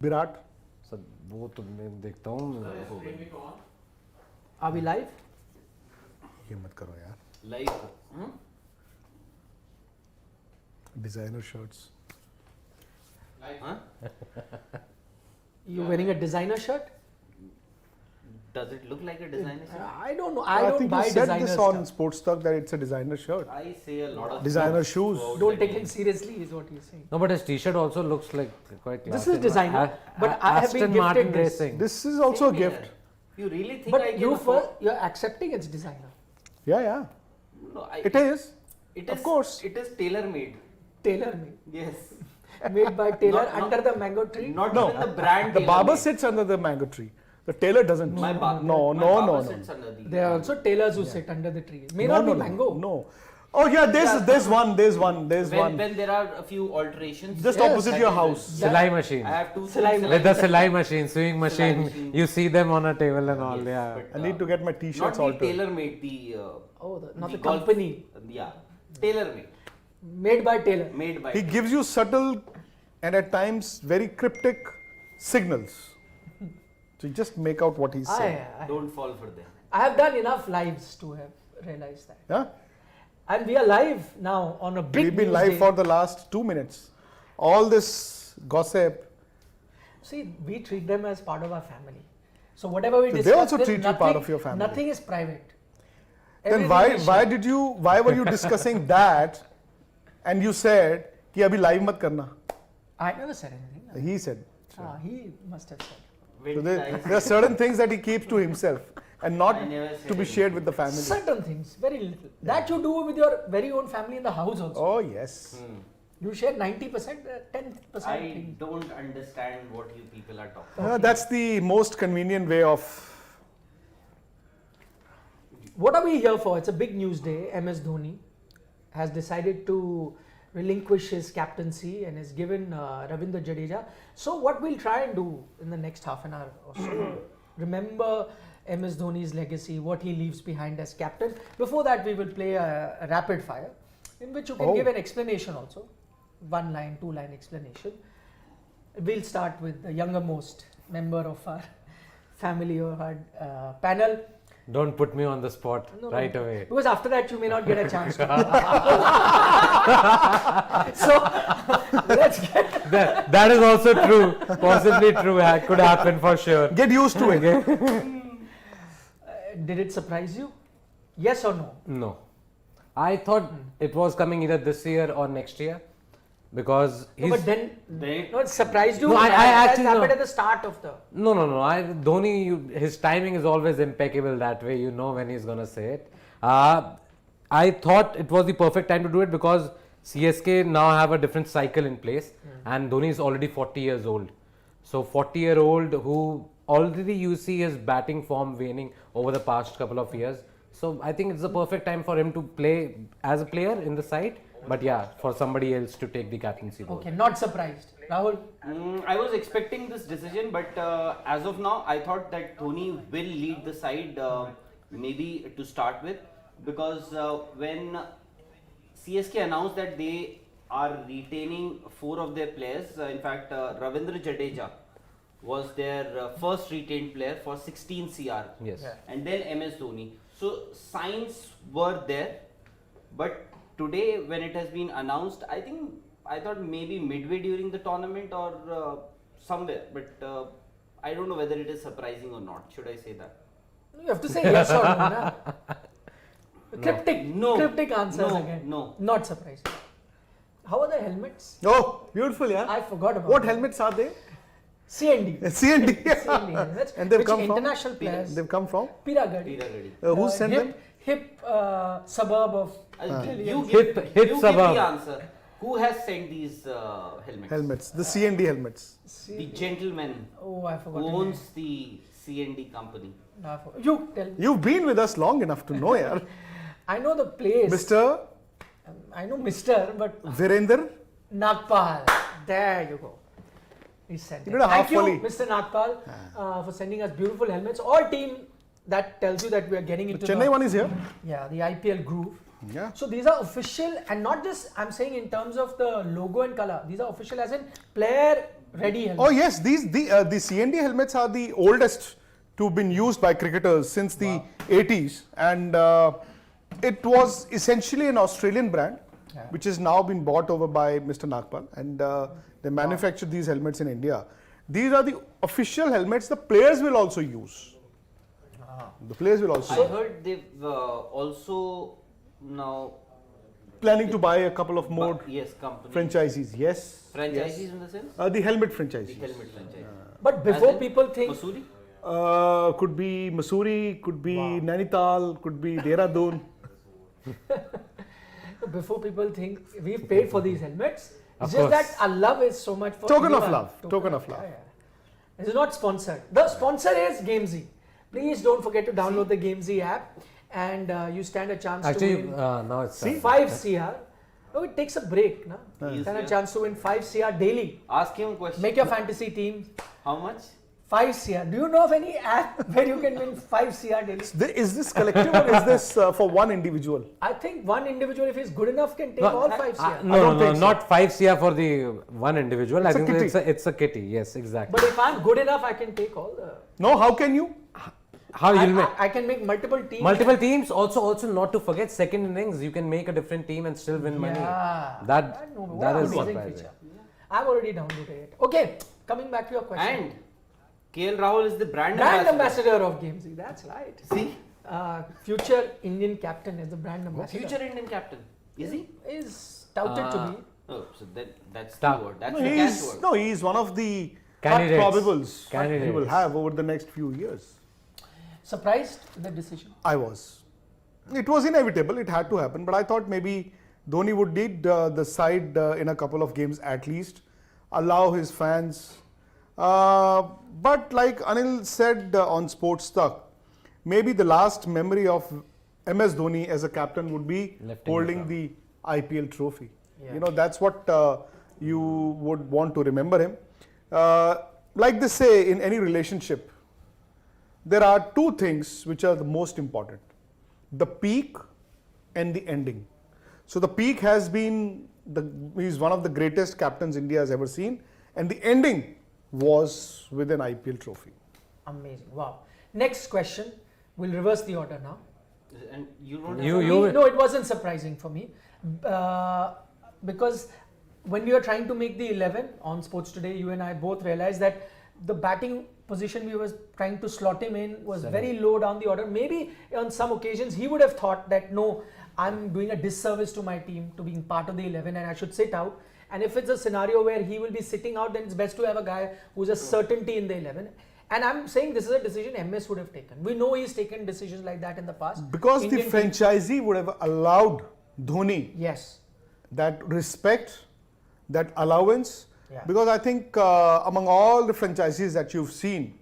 Virat sir वो तो मैं देखता हूँ. Are we live? ये मत करो यार. Live. Designer shirts. Huh? You wearing a designer shirt? Does it look like a designer shirt? I don't know. I don't think buy you said designer this on stuff. Sports Talk that it's a designer shirt. I say a lot of Designer stuff shoes. about Don't that take name. him seriously, is what he's saying. No, but his T-shirt also looks like quite This classy. is designer, but I have been Aston gifted Martin this. Racing. This is also a Same here. gift. You really think I But can you afford? you're accepting it's designer. Yeah. No, It is. It Of is. course. It is tailor made. Tailor made. Yes. Made by tailor Not- under the mango tree. Not No. even the brand. The barber tailor-made. sits under the mango tree. The tailor doesn't. My barber. No. Sits under the. There are also tailors who sit under the tree. May No, not no, be no, mango. No. Oh yeah, there's one. When there are a few alterations. Just Yes, opposite that your is house. it. Silai machine. I have two Silai silai With the Silai machine, sewing machine, machine. you see them on a table and all. Yes, Yeah. but, I need to get my not t-shirts the altered. tailor made. Not the golf- company. Yeah. Tailor made. Made by tailor. Made by. He gives you subtle and at times very cryptic signals. So you just make out what he's saying. Don't fall for them. I have done enough lives to have realized that. Yeah? And we are live now on a big We've been news live day. for the last 2 minutes. All this gossip. See, we treat them as part of our family. So whatever we So they discuss, also there's treat you part of your family. Nothing is private. Then Everything is shared. why were you discussing that and you said कि अभी live मत करना? I never said anything. He said. He must have said. So there are certain things that he keeps to himself and not I never said to be shared with the family. Certain things, very little. That you do with your very own family in the house also. Oh yes. You share 90%, 10% I things. don't understand what you people are talking about. That's the most convenient way of. What are we here for? It's a big news day. MS Dhoni has decided to relinquish his captaincy and has given Ravindra Jadeja. So what we'll try and do in the next half an hour or so, remember MS Dhoni's legacy, what he leaves behind as captain. Before that, we will play a rapid fire in which you can Oh. give an explanation also. 1 line, 2 line explanation. We'll start with the younger most member of our family or our panel. Don't put me on the spot No, right no, away. Because after that you may not get a chance to. So let's get. That is also true. Possibly true. Could happen for sure. Get used to it. Did it surprise you? Yes or no? No. I thought it was coming either this year or next year because No, he's. but then They- no, it surprised you. No, I That actually happened no. at the start of the. No. Dhoni, his timing is always impeccable that way. You know when he's gonna say it. I thought it was the perfect time to do it because CSK now have a different cycle in place, and Dhoni is already 40 years old. So 40-year-old who already you see his batting form waning over the past couple of years. So I think it's the perfect time for him to play as a player in the side. But yeah, for somebody else to take the captaincy role. Okay, not surprised. Rahul, I was expecting this decision, but as of now, I thought that Dhoni will lead the side, maybe to start with, because when CSK announced that they are retaining 4 of their players, in fact, Ravindra Jadeja was their first retained player for 16 CR, Yes. Yeah. and then MS Dhoni. So signs were there, but today when it has been announced, I thought maybe midway during the tournament or somewhere, but I don't know whether it is surprising or not. Should I say that? you have to say yes or no. Na? Cryptic answers No. again. No. Not surprising. How are the helmets? Oh, beautiful, yeah. I forgot about What them. helmets are they? CND. CND. CND helmets. And they've which come from? international players. They've come from? Piragadi. Who sent them? Hip suburb of You Hip give suburb. the answer. Who has sent these helmets? Helmets. The CND helmets. The gentleman Oh, I forgot. who the name. owns the CND company. No, I forgot. You tell me. You've been with us long enough to know, yeah. I know the place. Mr. I know Mr. But Virender. Nagpal. There you go. He sent You it. did a half Thank you, volley. Mr. Nagpal, for sending us beautiful helmets. All team that tells you that we are getting The into Chennai one is here. Yeah, the IPL groove. Yeah. So these are official, and not just I'm saying in terms of the logo and color. These are official as in player Ready helmet. Oh yes, the CND helmets are the oldest to have been used by cricketers since the 80s, and it was essentially an Australian brand, which has now been bought over by Mr. Nagpal, and they manufacture these helmets in India. These are the official helmets the players will also use. The players will also. I heard they've also now Planning to buy a couple of more yes, company franchisees. Yes. franchises yes. in the sense The helmet franchisees. the helmet franchise. But before As in people think, Masuri? Could be Missouri, could be Nainital, could be Dehradun. before people think we've paid for these helmets, Of it's just course. that our love is so much for Token of everyone. love. Token of love. It's not sponsored. The sponsor is Gamezy. Please don't forget to download the Gamezy app, and you stand a chance Actually, to win now it's 5 CR. Oh, it takes a break, na? Yes, Stand a yeah. chance to win 5 CR daily. Ask him a question. Make your fantasy team How much? 5 CR. Do you know of any app where you can win 5 CR daily? Is this collective or is this for one individual? I think one individual, if he's good enough, can take all 5 CR. no, not 5 CR for the one individual. It's I a think kitty. it's a kitty. Yes, exactly. But if I'm good enough, I can take all the. No, how can you? How you'll make I can make multiple teams. multiple teams? Also not to forget second innings. You can make a different team and still win money. Yeah. That What that an is amazing surprising. feature. I've already downloaded it. Okay, coming back to your question. And KL Rahul is the brand Brand ambassador. ambassador of Gamezy. That's right. See? Future Indian captain is the brand ambassador. Future Indian captain. Is he? Is touted to be. Oh, so that's the Stop. word. That's No, the he's, catchword. no, he's one of the Candidates. probables he Candidates. will have over the next few years. Surprised with the decision. I was. It was inevitable. It had to happen. But I thought maybe Dhoni would lead the side in a couple of games at least, allow his fans. But like Anil said on Sports Talk, maybe the last memory of MS Dhoni as a captain would be Lifting holding the IPL trophy. Yeah. You know, that's what you would want to remember him. Like they say in any relationship, there are two things which are the most important: the peak and the ending. So the peak has been he's one of the greatest captains India has ever seen, and the ending was with an IPL trophy. Amazing. Wow. Next question. We'll reverse the order now. And you don't You- have you- No, it wasn't surprising for me. Because when we were trying to make the 11 on Sports Today, you and I both realized that the batting position we were trying to slot him in was very low down the order. Maybe on some occasions he would have thought that no, I'm doing a disservice to my team to being part of the 11 and I should sit out. And if it's a scenario where he will be sitting out, then it's best to have a guy who's a certainty in the 11. And I'm saying this is a decision MS would have taken. We know he's taken decisions like that in the past. Because Indian the team- franchisee would have allowed Dhoni Yes. that respect, that allowance. Yeah. Because I think among all the franchisees that you've seen,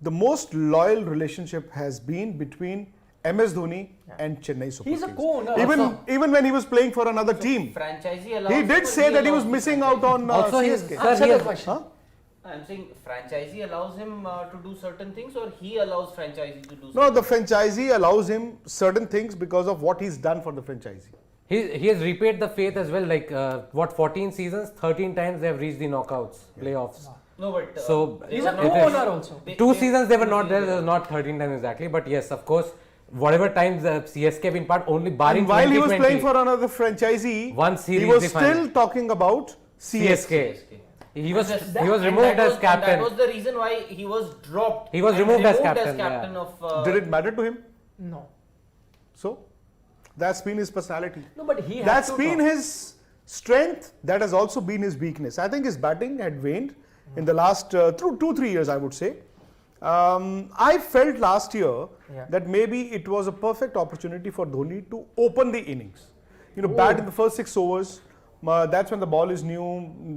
the most loyal relationship has been between MS Dhoni and Chennai Super He's a Kings. co-owner Even also. even when he was playing for another team, franchisee allows he him did or say that he was allows the missing franchisee? out on Also, he is- CSK. Sir, Answer he the has- question. Huh? I'm saying franchisee allows him to do certain things, or he allows franchisee to do. No, the franchisee allows him certain things because of what he's done for the franchisee. He has repaid the faith as well. Like 14 seasons, 13 times they have reached the knockouts, playoffs. No, but So they He's were a not- co-owner also. Two seasons they were not there. There was not 13 times exactly, but yes, of course, whatever times the CSK been part, only barring And while he was 2020, playing for another franchisee, One he series was they still finally- talking about CSK. CSK. He was And removed that as was- captain. And that was the reason why he was dropped. He was and removed as captain, of. Did it matter to him? No. So, that's been his personality. No, but he has That's to been talk. his strength. That has also been his weakness. I think his batting had waned in the last through 2-3 years, I would say. I felt last year Yeah. that maybe it was a perfect opportunity for Dhoni to open the innings. You know, bat in the first 6 overs. That's when the ball is new.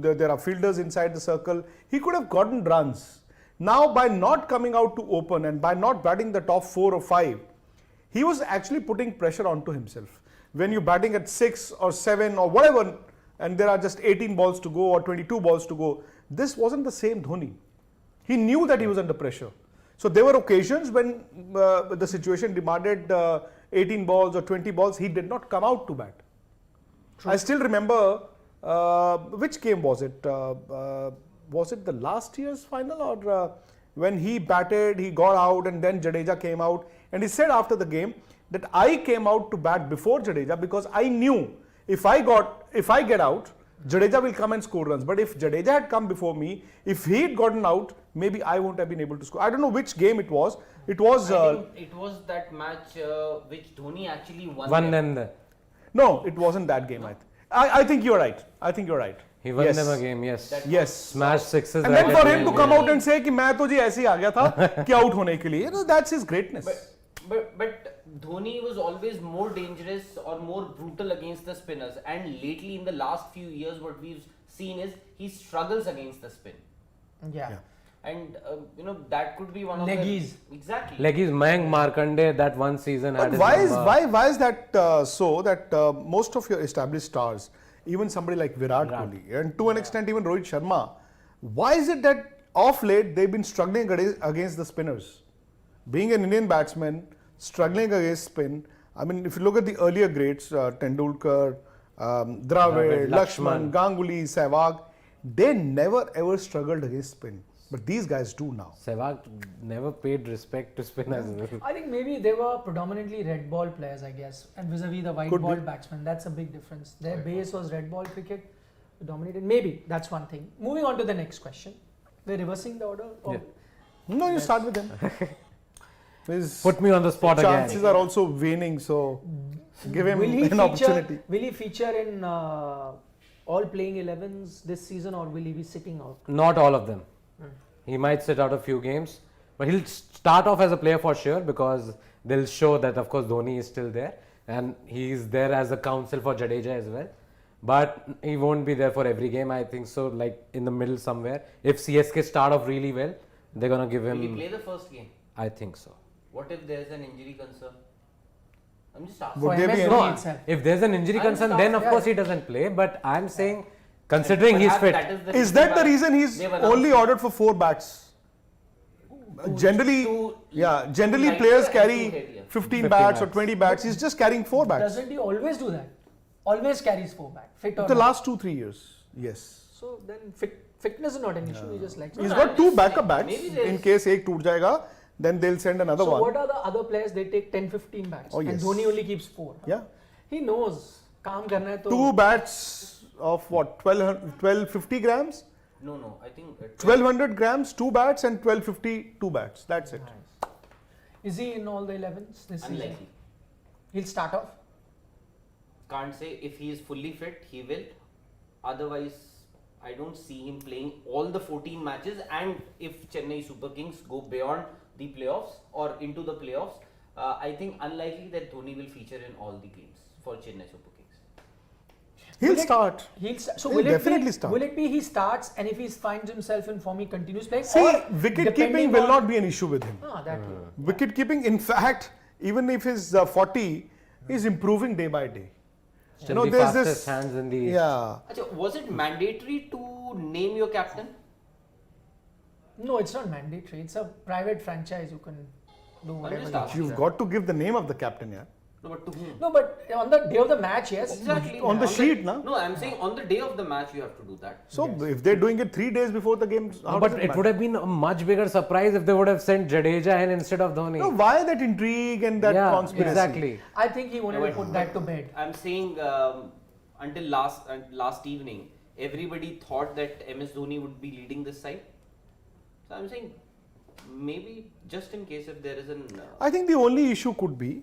There are fielders inside the circle. He could have gotten runs. Now, by not coming out to open and by not batting the top 4 or 5, he was actually putting pressure onto himself. When you're batting at 6 or 7 or whatever, and there are just 18 balls to go or 22 balls to go, this wasn't the same Dhoni. He knew that he was under pressure. So there were occasions when the situation demanded 18 balls or 20 balls, he did not come out to bat. I still remember, which game was it? was it the last year's final or when he batted, he got out and then Jadeja came out, and he said after the game that I came out to bat before Jadeja because I knew if I get out, Jadeja will come and score runs. But if Jadeja had come before me, if he had gotten out, maybe I won't have been able to score. I don't know which game it was. It was. I think it was that match which Dhoni actually won. One them. No, it wasn't that game. I think you're right. I think you're right. He won Yes. them a game, yes. Yes. Smash sixes. And right then at for the him to end, come yeah. out and say कि मैं तो जी ऐसे ही आ गया था कि out होने के लिए, you know, that's his greatness. But Dhoni was always more dangerous or more brutal against the spinners, and lately in the last few years, what we've seen is he struggles against the spin, Yeah. and that could be one of Leggies. the exactly. Leggies, Mayank Markande, that one season had But his why number. is that so that most of your established stars, even somebody like Virat Kohli and to an extent even Rohit Sharma, why is it that of late they've been struggling against the spinners? Being an Indian batsman, struggling against spin. I mean, if you look at the earlier greats, Tendulkar, Dravid, Lakshman, Ganguly, Sehwag, they never ever struggled against spin. But these guys do now. Sehwag never paid respect to spinners. I think maybe they were predominantly red ball players, I guess, and vis-a-vis the white Could ball be. batsmen. That's a big difference. Their base was red ball cricket, dominated. Maybe that's one thing. Moving on to the next question. We're reversing the order. Or Yeah. No, you start with him. His Put me on the spot chances again. are also waning, so give him Will he an feature? opportunity. Will he feature in all playing 11s this season, or will he be sitting out? Not all of them. He might sit out a few games, but he'll start off as a player for sure because they'll show that, of course, Dhoni is still there and he's there as a counsel for Jadeja as well. But he won't be there for every game, I think so, like in the middle somewhere. If CSK start off really well, they're going to give Will he him. play the first game? I think so. What if there's an injury concern? I'm just asking. Would For there be MS any- Dhoni itself. If there's an injury I'm concern, just then of asking, course yeah. he doesn't play. But I'm saying, considering he's Perhaps fit, that Is that the why reason he's they've announced only it. ordered for 4 bats? Generally, generally lighter players and carry two heavier. 15 bats or bats. 20 bats. He's just carrying 4 bats. Doesn't he always do that? Always carries 4 back, fit or The not. last 2-3 years, yes. So then fitness is not an issue. He just likes. He's No, got I'm 2 just backup saying, bats maybe in there's- case ek toot jayega. Then they'll send another So one. what are the other players? They take 10-15 bats, Oh, and yes. Dhoni only keeps 4. Yeah, He knows. काम करना है तो 2 bats of what? 1250 grams. No, I think 1200 grams, 2 bats, and 1250 2 bats. That's it. Nice. Is he in all the 11s this season? unlikely. He'll start off. Can't say if he is fully fit, he will. Otherwise, I don't see him playing all the 14 matches. And if Chennai Super Kings go beyond the playoffs or into the playoffs, I think unlikely that Dhoni will feature in all the games for Chennai Super Kings. He'll Will it- start. So He'll will it definitely be, start. Will it be he starts, and if he finds himself in form, he continues playing? See, or wicket depending keeping will on- not be an issue with him. Ah, that way. Wicket keeping, in fact, even if he's 40, he's improving day by day. still the there's fastest this. hands in the. Yeah. Achha, was it mandatory to name your captain? No, it's not mandatory. It's a private franchise. You can do whatever. just you asking. You've got to give the name of the captain, yeah. No, but to whom? No, but on the day of the match, yes. Exactly. On the sheet, na? No, I'm saying on the day of the match you have to do that. So if they're doing it 3 days before the game, how But does it would have been a much bigger surprise if they would have sent Jadeja in instead of Dhoni. No, why that intrigue and that yeah, conspiracy? exactly. I think he wanted to put that to bed. I'm saying until last evening, everybody thought that MS Dhoni would be leading this side. So I'm saying maybe just in case if there is an I think the only issue could be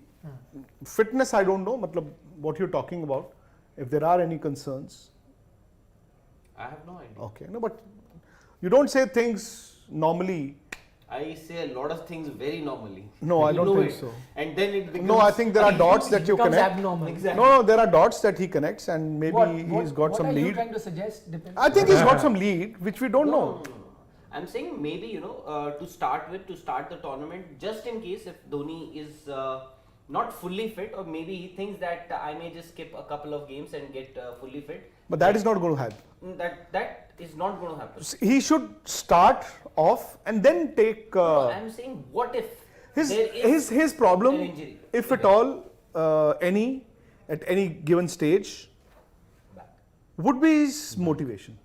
fitness. I don't know, matlab, what you're talking about. If there are any concerns, I have no idea. okay. No, but you don't say things normally. I say a lot of things very normally. No, I You don't know think it. so. And then it becomes No, I think there are dots that you Becomes connect. abnormal. Exactly. No, there are dots that he connects, and maybe What he's got some What are you lead. trying to suggest? Depends. I think he's got some lead, which we don't know. No. I'm saying maybe to start the tournament, just in case if Dhoni is not fully fit, or maybe he thinks that I may just skip a couple of games and get fully fit. But that is not going to happen. That is not going to happen. He should start off and then take No, I'm saying what if there is his problem, an injury. if at all, at any given stage, would be his motivation.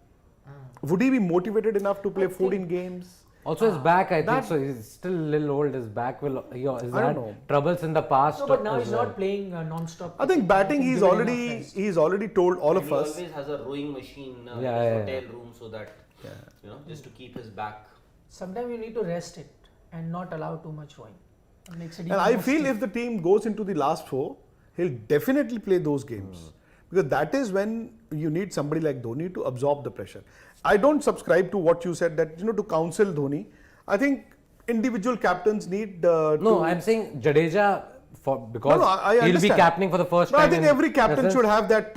Would he be motivated enough to play 14 games? Also, his back, I think that- so. He's still a little old. His back will. He's I don't had know. troubles in the past. No, but now as he's well. not playing non-stop. I think batting, he's Given enough already rest. told all And of he us. always has a rowing machine in Yeah, his yeah, hotel room, so that just to keep his back. Sometimes you need to rest it and not allow too much rowing. It makes it And even I more feel stiff. if the team goes into the last 4, he'll definitely play those games. Because that is when you need somebody like Dhoni to absorb the pressure. I don't subscribe to what you said that, to counsel Dhoni. I think individual captains need No, I'm saying Jadeja because I he'll be understand. captaining for the first No, time. I think every captain should have that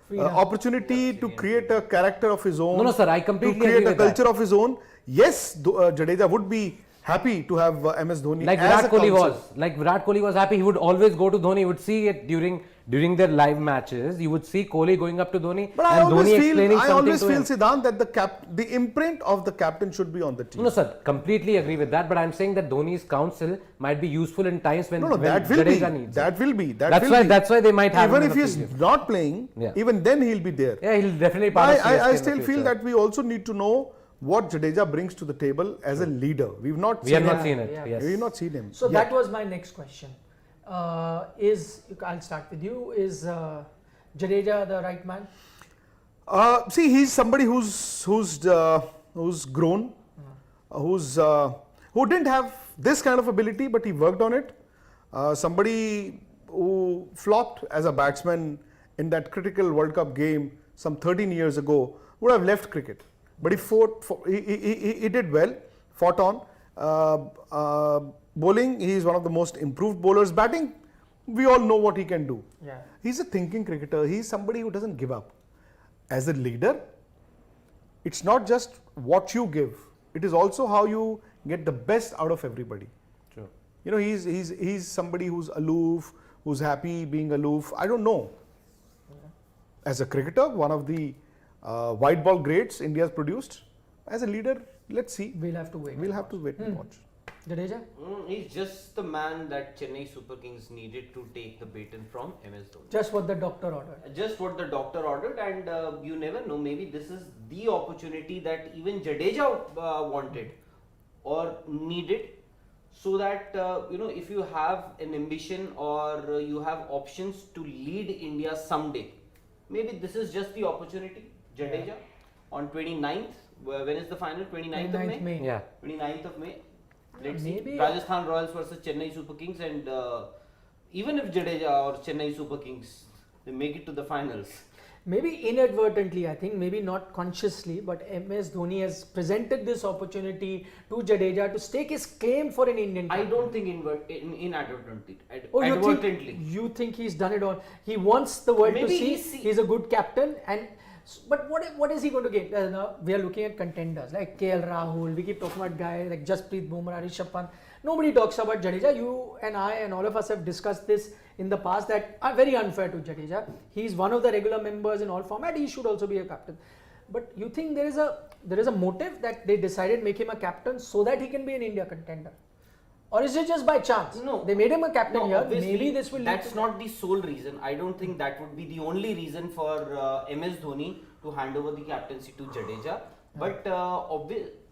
Freedom. opportunity to create a character of his own. No, sir, I completely to create agree a with that. culture of his own. Yes, Jadeja would be happy to have MS Dhoni Like as Virat a Kohli counsel. was. Like Virat Kohli was happy. He would always go to Dhoni. You would see it during their live matches. You would see Kohli going up to Dhoni But I and always Dhoni feel, explaining something to him. Siddhant, that the imprint of the captain should be on the team. No, sir, completely agree with that. But I'm saying that Dhoni's counsel might be useful in times when, No, when that will be. Jadeja needs it. That will be. That's why they might have Even him if in the he's field. not playing, Yeah. even then he'll be there. Yeah, he'll definitely part of CSK I in the still feel future. that we also need to know what Jadeja brings to the table as a leader. We have not seen it. Yeah. Yes. We've not seen him. So yet. that was my next question. I'll start with you. Is Jadeja the right man? See, he's somebody who's grown, who didn't have this kind of ability, but he worked on it. Somebody who flopped as a batsman in that critical World Cup game some 13 years ago would have left cricket, but he fought. He did well, fought on. Bowling, he is one of the most improved bowlers. Batting, we all know what he can do. Yeah. He's a thinking cricketer. He's somebody who doesn't give up. As a leader, it's not just what you give. It is also how you get the best out of everybody. True. He's somebody who's aloof, who's happy being aloof. I don't know. As a cricketer, one of the white ball greats India's produced. As a leader, let's see. We'll have to wait. We'll have to wait and watch. Jadeja? He's just the man that Chennai Super Kings needed to take the baton from MS Dhoni. Just what the doctor ordered. Just what the doctor ordered, and you never know, maybe this is the opportunity that even Jadeja wanted or needed, so that if you have an ambition or you have options to lead India someday, maybe this is just the opportunity. Jadeja on 29th, when is the final? 29th of 29th May. Yeah. 29th of May. Let's Maybe- see. Rajasthan Royals versus Chennai Super Kings, and even if Jadeja or Chennai Super Kings they make it to the finals, Maybe inadvertently, I think, maybe not consciously, but MS Dhoni has presented this opportunity to Jadeja to stake his claim for an Indian I captain. don't think inadvertently. Oh, Advertently. you think he's done it all? He wants the world to Maybe see he's a good captain, but what is he going to get? Now we are looking at contenders like KL Rahul. We keep talking about guys like Jasprit Bumrah, Rishabh Pant. Nobody talks about Jadeja. You and I and all of us have discussed this in the past that are very unfair to Jadeja. He's one of the regular members in all format. He should also be a captain. But you think there is a motive that they decided make him a captain so that he can be an India contender? Or is it just by chance? No. They made him a captain here. Obviously, Maybe this will lead That's to- not the sole reason. I don't think that would be the only reason for MS Dhoni to hand over the captaincy to Jadeja. But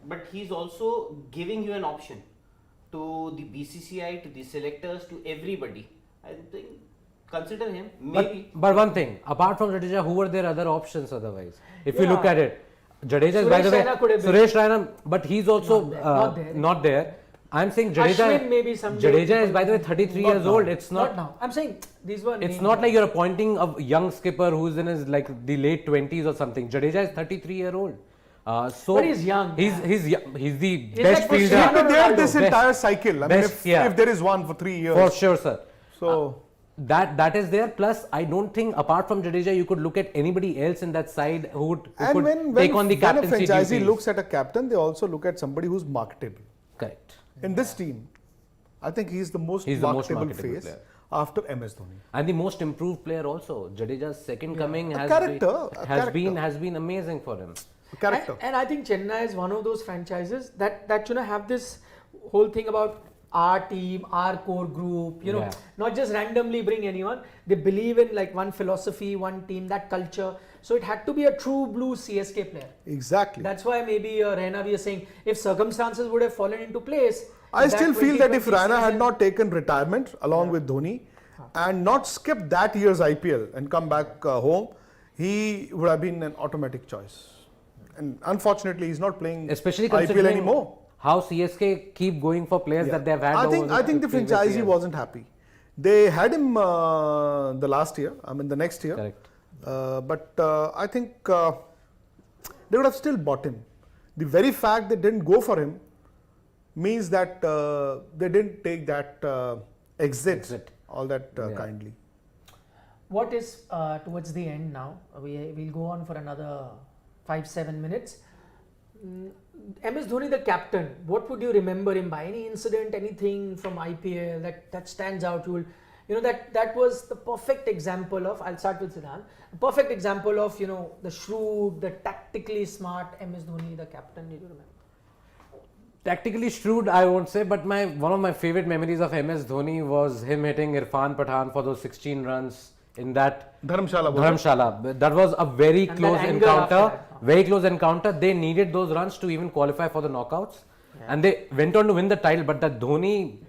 but he's also giving you an option to the BCCI, to the selectors, to everybody. I think consider him. Maybe. But one thing, apart from Jadeja, who were their other options otherwise? If you Yeah. look at it, Jadeja is by the way, Raina could have been. Suresh Raina, but he's also Not there. I'm saying Ashwin Jadeja, maybe someday Jadeja is people- by the way 33 Not years now. old. It's Not not. now. I'm saying these were. It's names. not like you're appointing a young skipper who's in his like the late 20s or something. Jadeja is 33-year-old. So But he's young, He's young. He's the He's best like fielder. Cristiano But they have this Best- entire cycle. I mean, best, yeah. if there is one for 3 years. For sure, sir. So, That is there. Plus, I don't think apart from Jadeja, you could look at anybody else in that side who and could when take on the a captaincy franchisee duties. looks at a captain, they also look at somebody who's marketable. Correct. In this team, I think he's the most He's the most marketable marketable face player. after MS Dhoni. And the most improved player also. Jadeja's second coming A has character, has been amazing for him. Character. And I think Chennai is one of those franchises that have this whole thing about our team, our core group, you know, Yeah. not just randomly bring anyone. They believe in like one philosophy, one team, that culture. So it had to be a true blue CSK player. Exactly. That's why maybe Raina, we are saying if circumstances would have fallen into place. I that still feel that if 2020 Raina had season- not taken retirement along with Dhoni and not skipped that year's IPL and come back home, he would have been an automatic choice. And unfortunately, he's not playing Especially IPL considering anymore. how CSK keep going for players that they've had. I think the previous franchisee years. wasn't happy. They had him the last year, the next year. Correct. But I think they would have still bought him. The very fact they didn't go for him means that they didn't take that exit all that kindly. What is towards the end now? We'll go on for another 5-7 minutes. MS Dhoni, the captain, what would you remember him by? Any incident, anything from IPL that stands out? That was the perfect example of, I'll start with Siddhant, a perfect example of, the shrewd, the tactically smart MS Dhoni, the captain. Did you remember? Tactically shrewd, I won't say, but one of my favorite memories of MS Dhoni was him hitting Irfan Pathan for those 16 runs in that Dharamshala. That was a very And close that anger after encounter. that. Very close encounter. They needed those runs to even qualify for the knockouts. And they went on to win the title. But the Dhoni,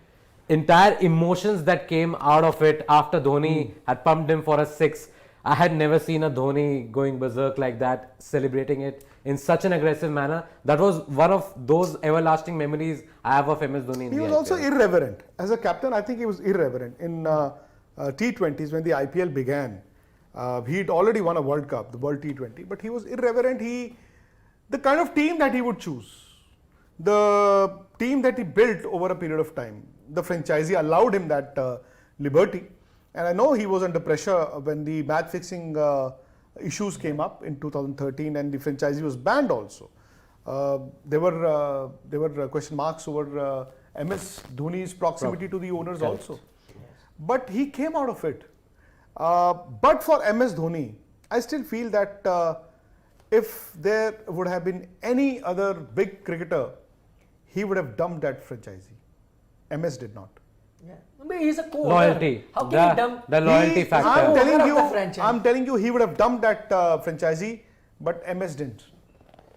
entire emotions that came out of it after Dhoni had pumped him for a 6. I had never seen a Dhoni going berserk like that, celebrating it in such an aggressive manner. That was one of those everlasting memories I have of MS Dhoni. He was also irreverent. As a captain, I think he was irreverent. In T20s, when the IPL began, he'd already won a World Cup, the World T20, but he was irreverent. The kind of team that he would choose, the team that he built over a period of time, the franchisee allowed him that liberty. And I know he was under pressure when the match fixing issues came up in 2013 and the franchisee was banned also. There were question marks over MS Dhoni's proximity to the owners also. But he came out of it. But for MS Dhoni, I still feel that if there would have been any other big cricketer, he would have dumped that franchisee. MS did not. Yeah. But he's a co-owner. Loyalty. How can he dump? The loyalty factor. I'm telling you, he would have dumped that franchisee, but MS didn't.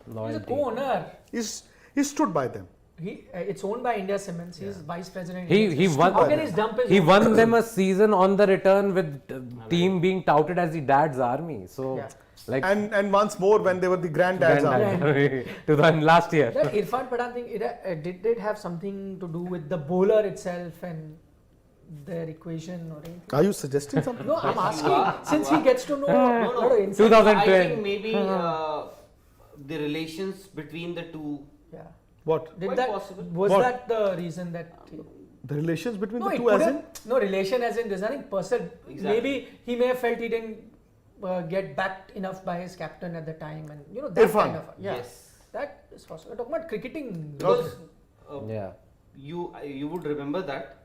He's a co-owner. He stood by them. It's owned by India Cements. He's vice president. He won. How can he dump his? He won them a season on the return with team being touted as the dad's army. So, Yeah. like And once more when they were the granddad's army. last year. That Irfan Pathan thing, did it have something to do with the bowler itself and their equation or anything? Are you suggesting something? No, I'm asking since he gets to know a lot of insight. 2012. I think maybe the relations between the two. Yeah. What? Did Quite that possible. was What? that the reason that? The relations between No, the it two could as in? have, no relation as in there's nothing personal. Exactly. Maybe he may have felt he didn't get backed enough by his captain at the time, and that Irfan. kind of Yes. that is possible. We're talking about cricketing. Because Yeah. you would remember that.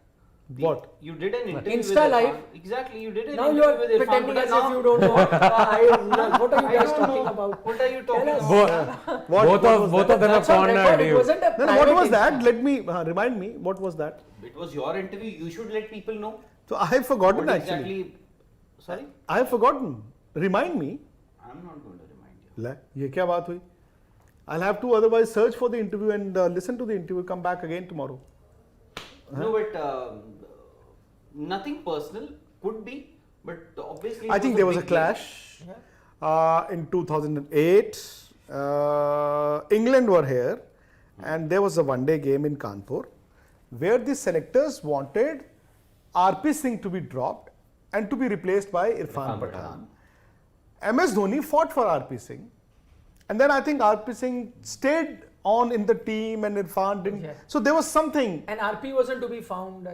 What? You did an interview Insta with Irfan. Live? Exactly, you did an Now interview you're with Irfan. pretending but as now- if you don't know. What are you I guys don't talking know. about? What are you talking Tell us. about? Both of them are That's on cornered record. It you. wasn't a No, what private was that? Insta. Let me remind me. What was that? It was your interview. You should let people know. So I have forgotten What actually. exactly? Sorry? I have forgotten. Remind me. I'm not going to remind you. ले, ये क्या बात हुई? I'll have to otherwise search for the interview and listen to the interview. Come back again tomorrow. No, but nothing personal. Could be, but obviously. I it think was there was a big game. clash in 2008. England were here, and there was a one-day game in Kanpur, where the selectors wanted RP Singh to be dropped and to be replaced by Irfan Pathan. MS Dhoni fought for RP Singh, and then I think RP Singh stayed on in the team and Irfan didn't. Yeah. So there was something. And RP wasn't to be found.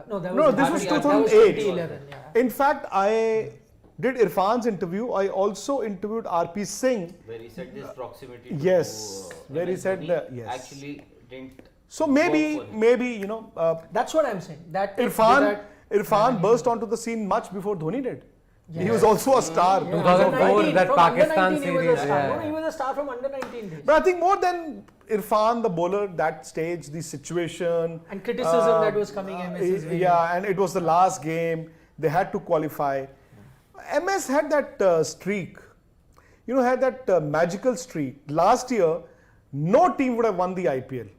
No, that was No, this was that was 2008. 2011. Yeah. In fact, I did Irfan's interview. I also interviewed RP Singh. Where he said this proximity. Yes, To, where he MS said Dhoni that, yes. Actually didn't. So work maybe for him. That's what I'm saying. That Irfan burst onto the scene much before Dhoni did. He was also a star. Yeah. 2004, Under 19, that from Pakistan under 19 he was a series, star. yeah. No, he was a star from under 19 days. But I think more than Irfan, the bowler, that stage, the situation. And criticism that was coming MS's way. Yeah, and it was the last game. They had to qualify. MS had that streak. You know, had that magical streak. Last year, no team would have won the IPL.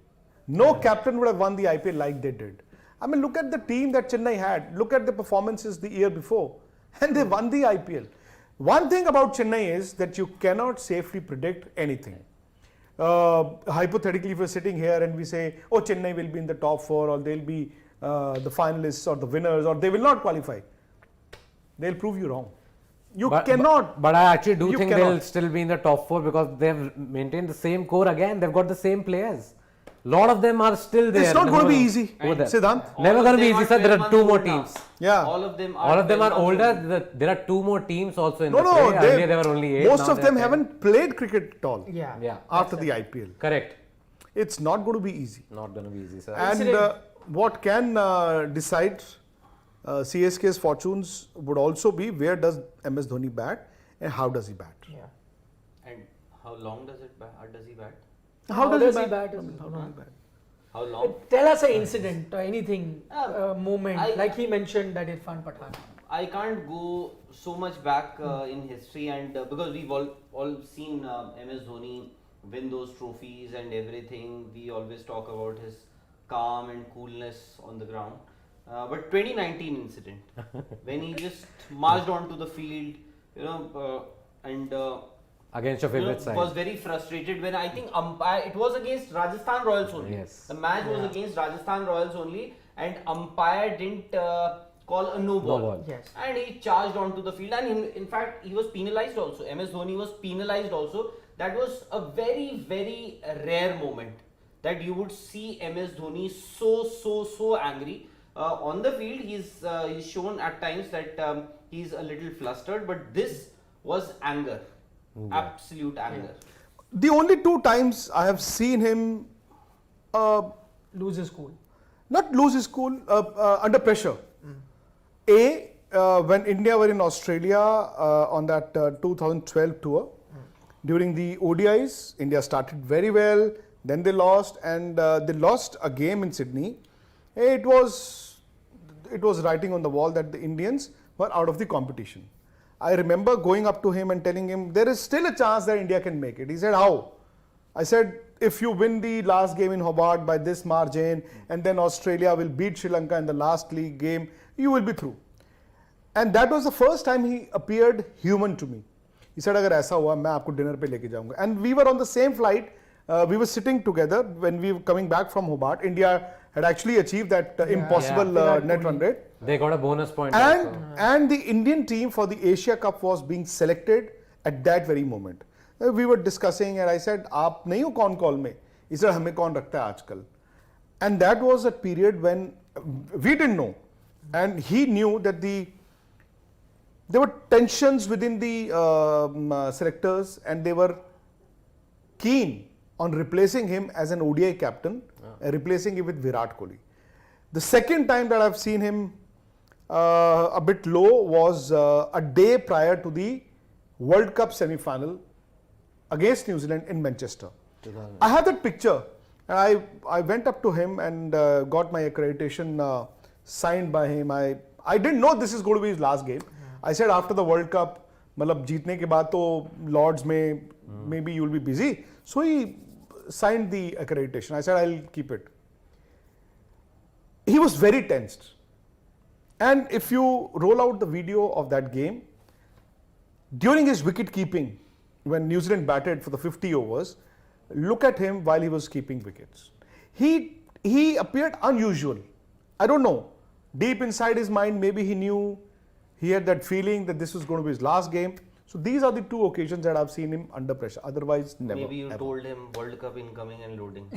No captain would have won the IPL like they did. I mean, look at the team that Chennai had. Look at the performances the year before. And they won the IPL. One thing about Chennai is that you cannot safely predict anything. Hypothetically, if we're sitting here and we say, oh, Chennai will be in the top 4 or they'll be the finalists or the winners or they will not qualify. They'll prove you wrong. You cannot. But I actually do think cannot. they'll still be in the top 4 because they've maintained the same core again. They've got the same players. Lot of them are still there. It's not going to be easy, Over there. Siddhant. Never going to be easy, sir. There are 2 more teams. Yeah. All of them All of them are 12 months older. old. There are 2 more teams also in No, the no, play. Earlier there were only 8. most now of there them are 10. haven't played cricket at all Yeah. Yeah. after the IPL. Correct. It's not going to be easy. Not going to be easy, sir. And what can decide CSK's fortunes would also be where does MS Dhoni bat and how does he bat? Yeah. And how long does it does he bat? How does he bat? How long? Tell us an incident or anything, moment, I- like he mentioned that Irfan Pathan. I can't go so much back in history, and because we've all seen MS Dhoni win those trophies and everything. We always talk about his calm and coolness on the ground. But 2019 incident when he just marched onto the field, you know, and Against your you know, favorite side. was very frustrated when I think umpire. It was against Rajasthan Royals only. Yes. The match was against Rajasthan Royals only, and umpire didn't call a no ball. No ball. Yes. And he charged onto the field, and in fact he was penalized also. MS Dhoni was penalized also. That was a very, very rare moment that you would see MS Dhoni so angry. On the field, he's shown at times that he's a little flustered, but this was anger, absolute anger. The only 2 times I have seen him Lose his cool. not lose his cool under pressure. When India were in Australia on that 2012 tour, during the ODIs, India started very well, then they lost and they lost a game in Sydney. It was writing on the wall that the Indians were out of the competition. I remember going up to him and telling him, there is still a chance that India can make it. He said, how? I said, if you win the last game in Hobart by this margin and then Australia will beat Sri Lanka in the last league game, you will be through. And that was the first time he appeared human to me. He said, agar aisa hua, main aapko dinner pe leke jaunga. And we were on the same flight. We were sitting together when we were coming back from Hobart. India had actually achieved that impossible net run rate. They got a bonus point. also. And the Indian team for the Asia Cup was being selected at that very moment. We were discussing and I said, "Aap nahi ho con call mein?" He said, "Hame kaun rakhta hai aajkal?" And that was a period when we didn't know, and he knew that there were tensions within the selectors, and they were keen on replacing him as an ODI captain, replacing him with Virat Kohli. The second time that I've seen him a bit low was a day prior to the World Cup semi-final against New Zealand in Manchester. I have that picture, and I went up to him and got my accreditation signed by him. I didn't know this is going to be his last game. I said after the World Cup, मतलब जीतने के बाद तो Lords में maybe you will be busy. So he signed the accreditation. I said I'll keep it. He was very tensed. And if you roll out the video of that game, during his wicket keeping, when New Zealand batted for the 50 overs, look at him while he was keeping wickets. He appeared unusual. I don't know. Deep inside his mind, maybe he knew, he had that feeling that this was going to be his last game. So these are the 2 occasions that I've seen him under pressure. Otherwise, never. Maybe you ever. told him World Cup incoming and loading.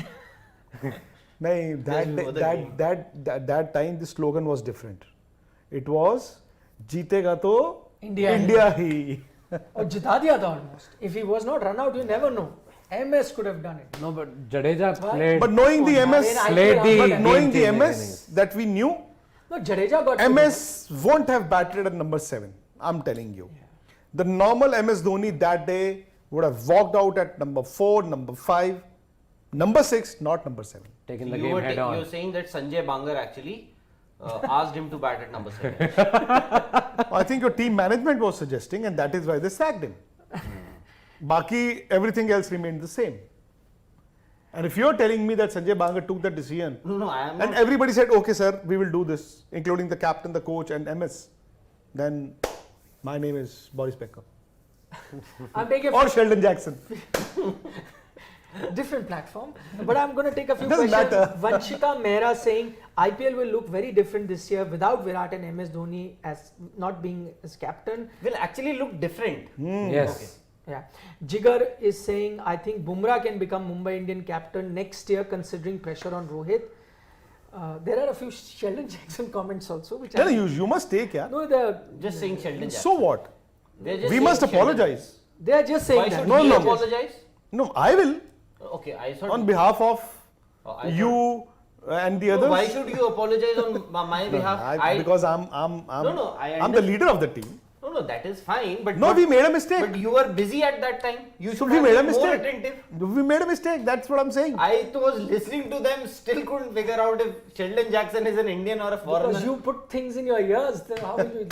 Nahin, that time the slogan was different. It was जीतेगा तो India ही. और जिता दिया था almost. If he was not run out, you never know. MS could have done it. No, but Jadeja played. But knowing the MS, Played the but knowing the game-changing MS innings. that we knew, No, Jadeja got MS won't have batted at number 7. I'm telling you. The normal MS Dhoni that day would have walked out at number 4, number 5. Number 6, not number 7. Taking the You game were head on. you're saying that Sanjay Bangar actually asked him to bat at number 7. I think your team management was suggesting, and that is why they sacked him. Baki, everything else remained the same. And if you're telling me that Sanjay Bangar took that decision, No, I am and not. everybody said, okay, sir, we will do this, including the captain, the coach, and MS, then my name is Boris Becker. I'm taking Or Sheldon Jackson. different platform, but I'm going to take a few Doesn't questions. matter. Vanshika Mehra saying IPL will look very different this year without Virat and MS Dhoni as not being as captain. Will actually look different. Yes. Yeah, Jigar is saying I think Bumrah can become Mumbai Indian captain next year considering pressure on Rohit. There are a few Sheldon Jackson comments also, which No, you must take, yeah. no, the Just saying Sheldon Jackson. So what? They're just We saying must Sheldon. apologize. they are just saying Why that. should No, he no. apologize? No, I will, Okay, I thought. on behalf of I you and the thought- others. No, why should you apologize on my behalf? Because I'm No, I I'm the leader of the team. No, that is fine. But No, we made a mistake. But you were busy at that time. You So should we have made a been more mistake. attentive. We made a mistake. That's what I'm saying. I was listening to them, still couldn't figure out if Sheldon Jackson is an Indian or a foreigner. Because you put things in your ears, then how will you?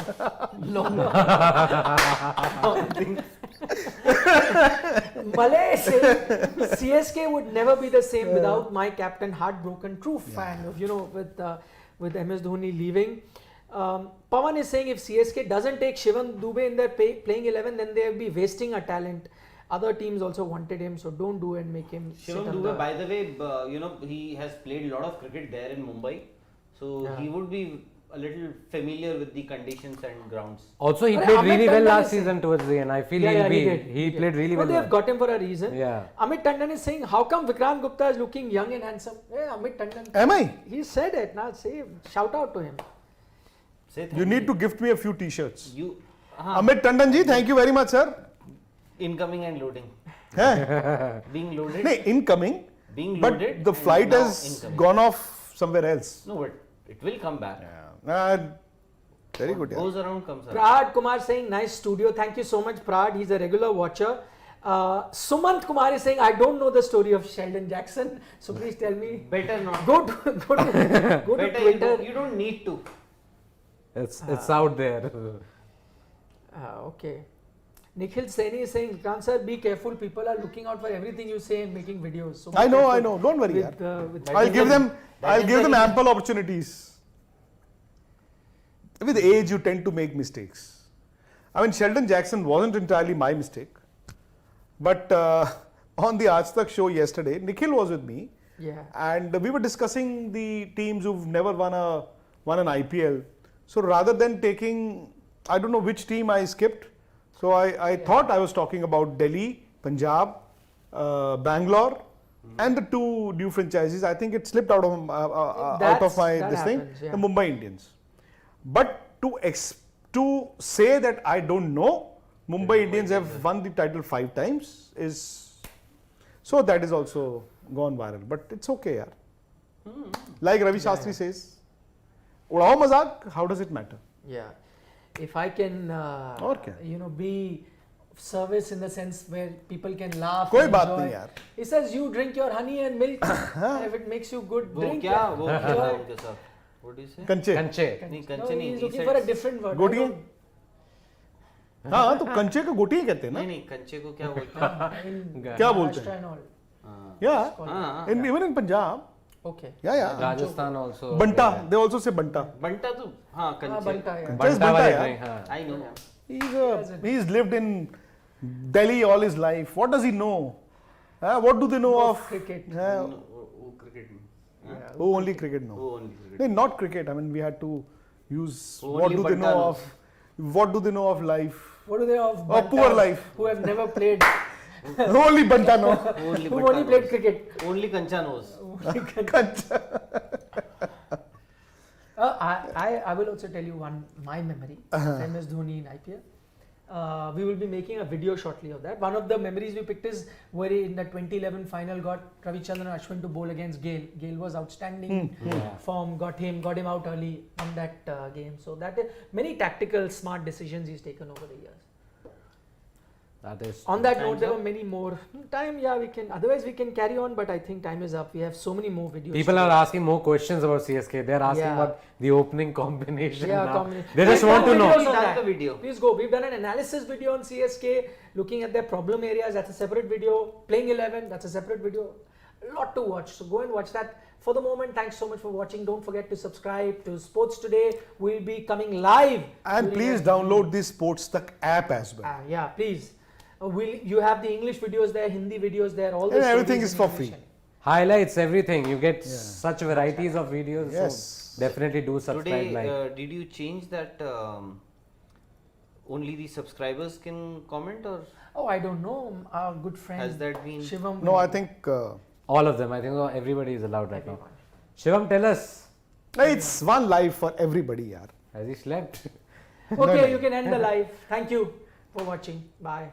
Malay saying CSK would never be the same without my captain, heartbroken. True fan of with MS Dhoni leaving. Pawan is saying if CSK doesn't take Shivam Dubey in their playing 11, then they will be wasting a talent. Other teams also wanted him, so don't do and make him. Shivam Dubey, by the way, he has played a lot of cricket there in Mumbai, so he would be a little familiar with the conditions and grounds. Also, he But played Amit really well Tandon last is saying- season towards the end. I feel Yeah, he'll he be. did. He played really Well, well. they have got him for a reason. Yeah. Amit Tandon is saying, how come Vikrant Gupta is looking young and handsome? Hey, Amit Tandon. Am I? He said it. Now say, shout out to him. Say You need to gift me a few t-shirts. You Amit Tandon ji, thank you very much, sir. incoming and loading, Hey, being loaded, nee, incoming, being but loaded. the and flight now has incoming. gone off somewhere else. No, but it will come back. Very good. Yeah. Goes around, comes around. Prad Kumar saying, nice studio. Thank you so much, Prad. He's a regular watcher. Sumant Kumar is saying, I don't know the story of Sheldon Jackson. So please tell me. Better not. Go to Better Twitter. you don't need to. It's out there. Okay. Nikhil Saini is saying, Vikrant sir, be careful. People are looking out for everything you say and making videos. So be I know. careful Don't worry. with, yaar. with I'll give them. that I'll is give the them reason. ample opportunities. With age, you tend to make mistakes. I mean, Sheldon Jackson wasn't entirely my mistake, but on the Aaj Tak show yesterday, Nikhil was with me, Yeah. and we were discussing the teams who've never won an IPL. So rather than taking, I don't know which team I skipped. So I thought I was talking about Delhi, Punjab, Bangalore, and the two new franchises. I think it slipped out of my That this thing, happens, yeah. the Mumbai Indians. But to say that I don't know, Mumbai Indians have won the title 5 times is, so that is also gone viral. But it's okay, yaar. Like Ravi Shastri says, udao mazak, how does it matter? Yeah. If I can, और क्या? be service in the sense where people can laugh. कोई and बात enjoy. नहीं यार. He says you drink your honey and milk. And if it makes you good, वो drink. क्या it. वो क्या Enjoy. था उनके साथ? What do you say? कंचे. Kanche. नहीं No, कंचे नहीं. he's he looking said- for a different word. गोटियां? हाँ तो कंचे को गोटियां कहते हैं नहीं ना. नहीं कंचे को क्या बोलते हैं? In क्या बोलते Maharashtra हैं? and all. हाँ. Yeah, हाँ. even in Punjab. Okay. Yeah. Rajasthan also. Banta, they also say banta. बंटा तो हाँ कंचे. Banta, yeah. Just Banta Banta, wale yeah. drink, हाँ. I know. He's lived in Delhi all his life. What does he know? What do they know Of of cricket. वो cricket में. हाँ? Oh, only cricket know. वो only cricket. No, not cricket. I mean, we had to use Only what do they Banta know knows. of, what do they know of life? What do they of Or poor Bantas life. who have never played, Only Banta know. Only who Banta only played knows. cricket? Only कंचा knows. I will also tell you my memory of MS Dhoni in IPL. We will be making a video shortly of that. One of the memories we picked is where in the 2011 final got Ravichandran Ashwin to bowl against Gale. Gale was outstanding form, got him out early on that game. So that is many tactical smart decisions he's taken over the years. That is. On that note, Time's there up. were many more. Time, yeah, we can. Otherwise, we can carry on, but I think time is up. We have so many more videos. People to are do. asking more questions about CSK. They're asking Yeah. about the opening combination. Yeah, now. combination. They just We've want to done know. videos We've on done that. the video. Please go. We've done an analysis video on CSK, looking at their problem areas. That's a separate video. Playing 11. That's a separate video. A lot to watch. So go and watch that. For the moment, thanks so much for watching. Don't forget to subscribe to Sports Today. We'll be coming live. And during please a- download the Sports Tuck app as well. Yeah, please. You have the English videos there, Hindi videos there. All the And everything stories is in for English. free. Highlights, everything. You get such varieties of videos. Yes. So definitely do subscribe. Today, did you change that only the subscribers can comment, or Oh, I don't know. Our good friend has that been? Shivam. No, I think All of them. I think everybody is allowed right now. Shivam, tell us. it's one life for everybody, yaar. Has he slept? Okay, you can end the live. Thank you for watching. Bye.